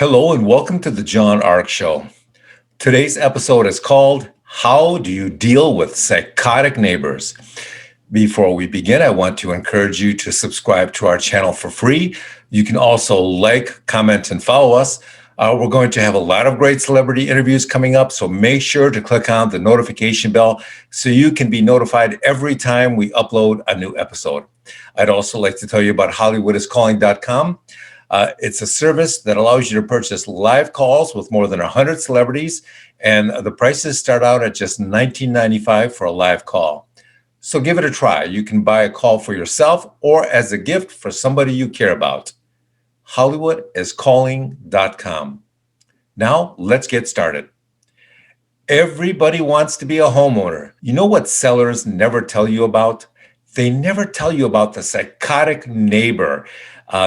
Hello and welcome to the John Ark Show. Today's episode is called How Do You Deal with Psychotic Neighbors? Before we begin, I want to encourage you to subscribe to our channel for free. You can also like, comment, and follow us. We're going to have a lot of great celebrity interviews coming up, so make sure to click on the notification bell so you can be notified every time we upload a new episode. I'd also like to tell you about HollywoodIsCalling.com. It's a service that allows you to purchase live calls with more than 100 celebrities, and the prices start out at just $19.95 for a live call. So give it a try. You can buy a call for yourself or as a gift for somebody you care about. HollywoodIsCalling.com. Now, let's get started. Everybody wants to be a homeowner. You know what sellers never tell you about? They never tell you about the psychotic neighbor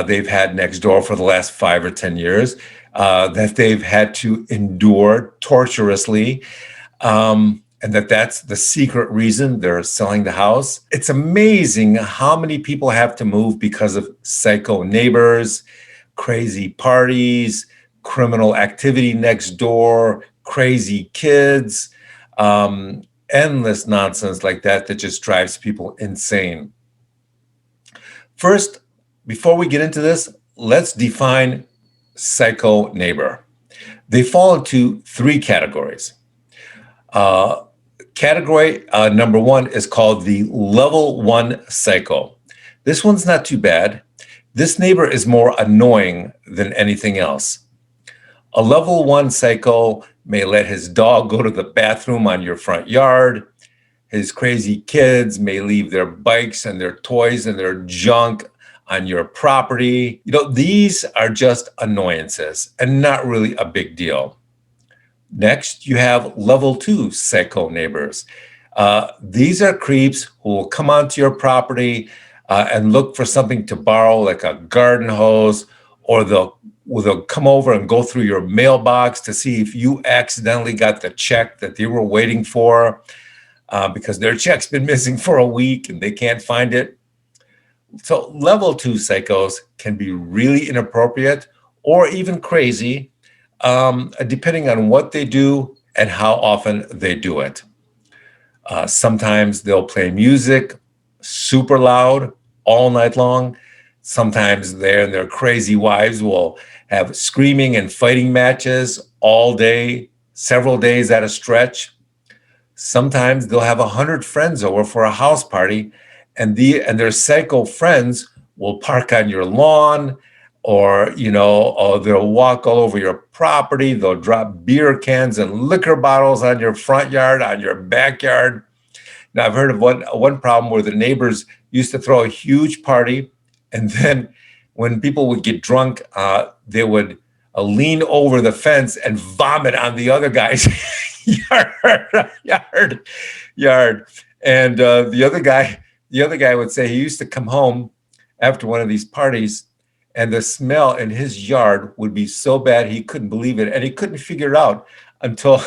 they've had next door for the last 5 or 10 years, that they've had to endure torturously, and that's the secret reason they're selling the house. It's amazing how many people have to move because of psycho neighbors, crazy parties, criminal activity next door, crazy kids, endless nonsense like that just drives people insane. First, before we get into this, let's define psycho neighbor. They fall into 3 categories. Category number 1 is called the level 1 psycho. This one's not too bad. This neighbor is more annoying than anything else. A level 1 psycho may let his dog go to the bathroom on your front yard. His crazy kids may leave their bikes and their toys and their junk on your property. These are just annoyances and not really a big deal. Next, you have level 2 psycho neighbors. These are creeps who will come onto your property and look for something to borrow, like a garden hose, or they'll come over and go through your mailbox to see if you accidentally got the check that they were waiting for, because their check's been missing for a week and they can't find it. So level 2 psychos can be really inappropriate or even crazy, depending on what they do and how often they do it. Sometimes they'll play music super loud all night long. Sometimes they and their crazy wives will have screaming and fighting matches all day, several days at a stretch. Sometimes they'll have 100 friends over for a house party, and their psycho friends will park on your lawn, or they'll walk all over your property. They'll drop beer cans and liquor bottles on your front yard, on your backyard. Now, I've heard of one problem where the neighbors used to throw a huge party, and then when people would get drunk, they would lean over the fence and vomit on the other guy's yard. And the other guy would say he used to come home after one of these parties, and the smell in his yard would be so bad he couldn't believe it, and he couldn't figure it out until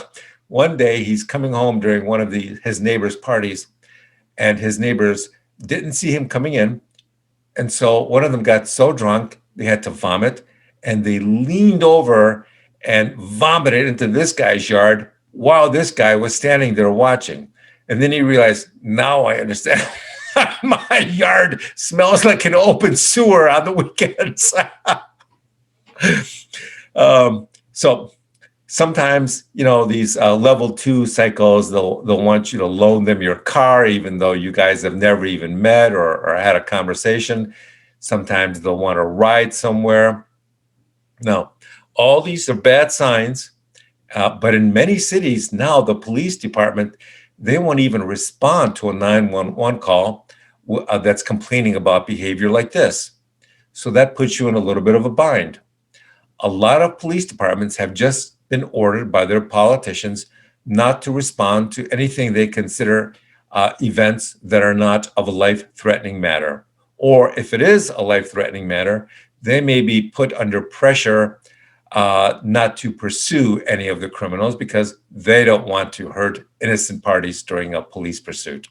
one day he's coming home during one of his neighbors' parties, and his neighbors didn't see him coming in, and so one of them got so drunk they had to vomit, and they leaned over and vomited into this guy's yard while this guy was standing there watching. And then he realized, now I understand. My yard smells like an open sewer on the weekends. So sometimes, these level 2 psychos, they'll want you to loan them your car, even though you guys have never even met or had a conversation. Sometimes they'll want to ride somewhere. Now, all these are bad signs, but in many cities now, the police department, they won't even respond to a 911 call that's complaining about behavior like this. So that puts you in a little bit of a bind. A lot of police departments have just been ordered by their politicians not to respond to anything they consider events that are not of a life-threatening matter. Or if it is a life-threatening matter, they may be put under pressure not to pursue any of the criminals because they don't want to hurt innocent parties during a police pursuit.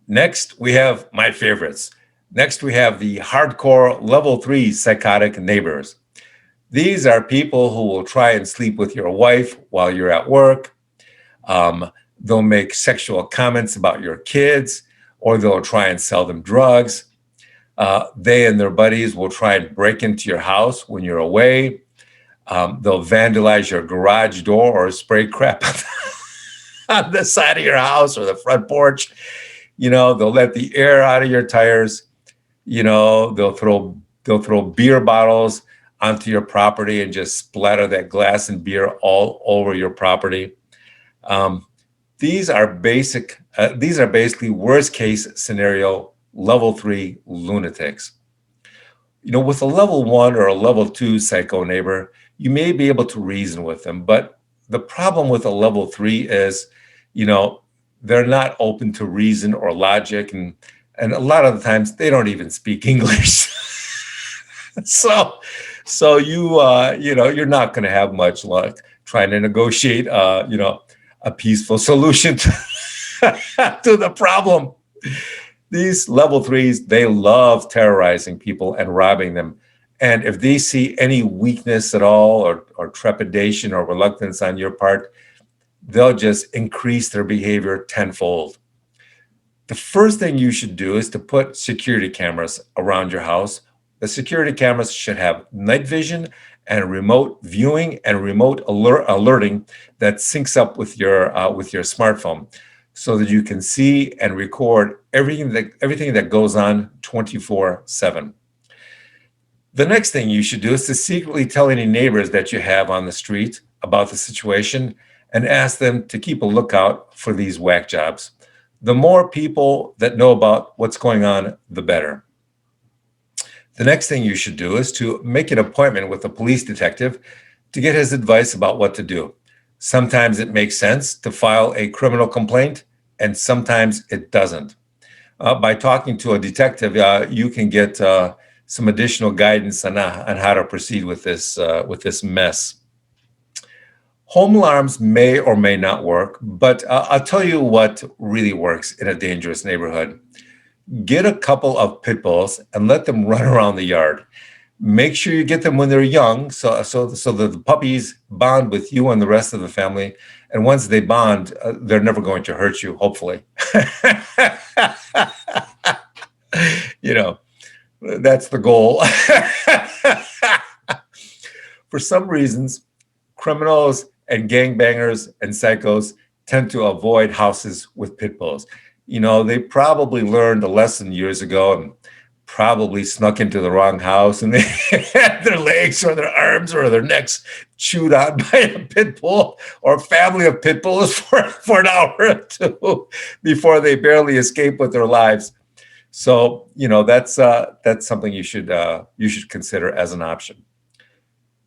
Next, we have my favorites. Next, we have the hardcore level 3 psychotic neighbors. These are people who will try and sleep with your wife while you're at work. They'll make sexual comments about your kids, or they'll try and sell them drugs. They and their buddies will try and break into your house when you're away. They'll vandalize your garage door or spray crap on the side of your house or the front porch. They'll let the air out of your tires. They'll throw beer bottles onto your property and just splatter that glass and beer all over your property. These are basically worst case scenario level 3 lunatics. With a level 1 or a level 2 psycho neighbor, you may be able to reason with them, but the problem with a level 3 is, they're not open to reason or logic, and a lot of the times they don't even speak English. So you're not going to have much luck trying to negotiate, a peaceful solution to the problem. These level 3s, they love terrorizing people and robbing them. And if they see any weakness at all or trepidation or reluctance on your part, they'll just increase their behavior tenfold. The first thing you should do is to put security cameras around your house. The security cameras should have night vision and remote viewing and remote alerting that syncs up with your smartphone, so that you can see and record everything that goes on 24/7. The next thing you should do is to secretly tell any neighbors that you have on the street about the situation and ask them to keep a lookout for these whack jobs. The more people that know about what's going on, the better. The next thing you should do is to make an appointment with a police detective to get his advice about what to do. Sometimes it makes sense to file a criminal complaint, and sometimes it doesn't. By talking to a detective, you can get some additional guidance on how to proceed with this mess. Home alarms may or may not work, but I'll tell you what really works in a dangerous neighborhood. Get a couple of pit bulls and let them run around the yard. Make sure you get them when they're young, so that the puppies bond with you and the rest of the family. And once they bond, they're never going to hurt you, hopefully. That's the goal. For some reasons, criminals and gangbangers and psychos tend to avoid houses with pit bulls. They probably learned a lesson years ago and probably snuck into the wrong house, and they had their legs or their arms or their necks chewed on by a pit bull or a family of pit bulls for an hour or two before they barely escape with their lives. So, that's something you should consider as an option.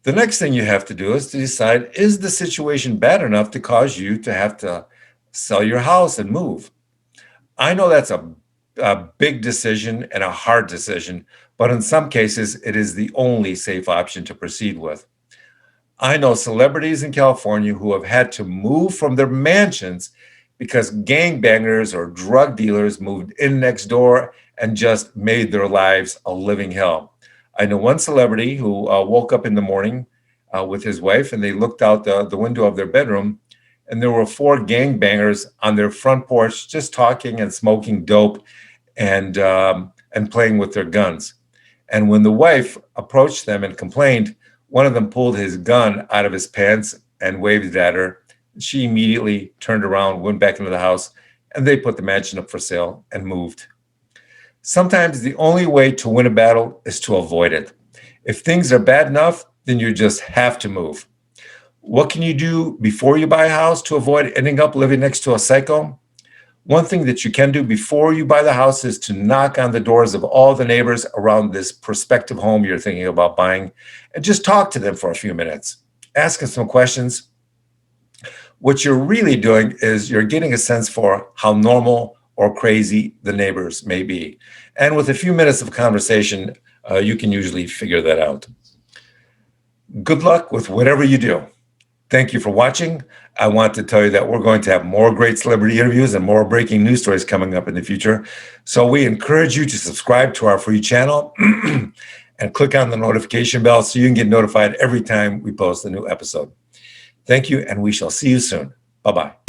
The next thing you have to do is to decide, is the situation bad enough to cause you to have to sell your house and move? I know that's a big decision and a hard decision, but in some cases, it is the only safe option to proceed with. I know celebrities in California who have had to move from their mansions because gangbangers or drug dealers moved in next door and just made their lives a living hell. I know one celebrity who woke up in the morning with his wife, and they looked out the window of their bedroom, and there were 4 gangbangers on their front porch just talking and smoking dope and playing with their guns. And when the wife approached them and complained, one of them pulled his gun out of his pants and waved it at her. She immediately turned around, went back into the house, and they put the mansion up for sale and moved. Sometimes the only way to win a battle is to avoid it. If things are bad enough, then you just have to move. What can you do before you buy a house to avoid ending up living next to a psycho? One thing that you can do before you buy the house is to knock on the doors of all the neighbors around this prospective home you're thinking about buying and just talk to them for a few minutes. Ask them some questions. What you're really doing is you're getting a sense for how normal or crazy the neighbors may be. And with a few minutes of conversation, you can usually figure that out. Good luck with whatever you do. Thank you for watching. I want to tell you that we're going to have more great celebrity interviews and more breaking news stories coming up in the future. So we encourage you to subscribe to our free channel and click on the notification bell so you can get notified every time we post a new episode. Thank you, and we shall see you soon. Bye-bye.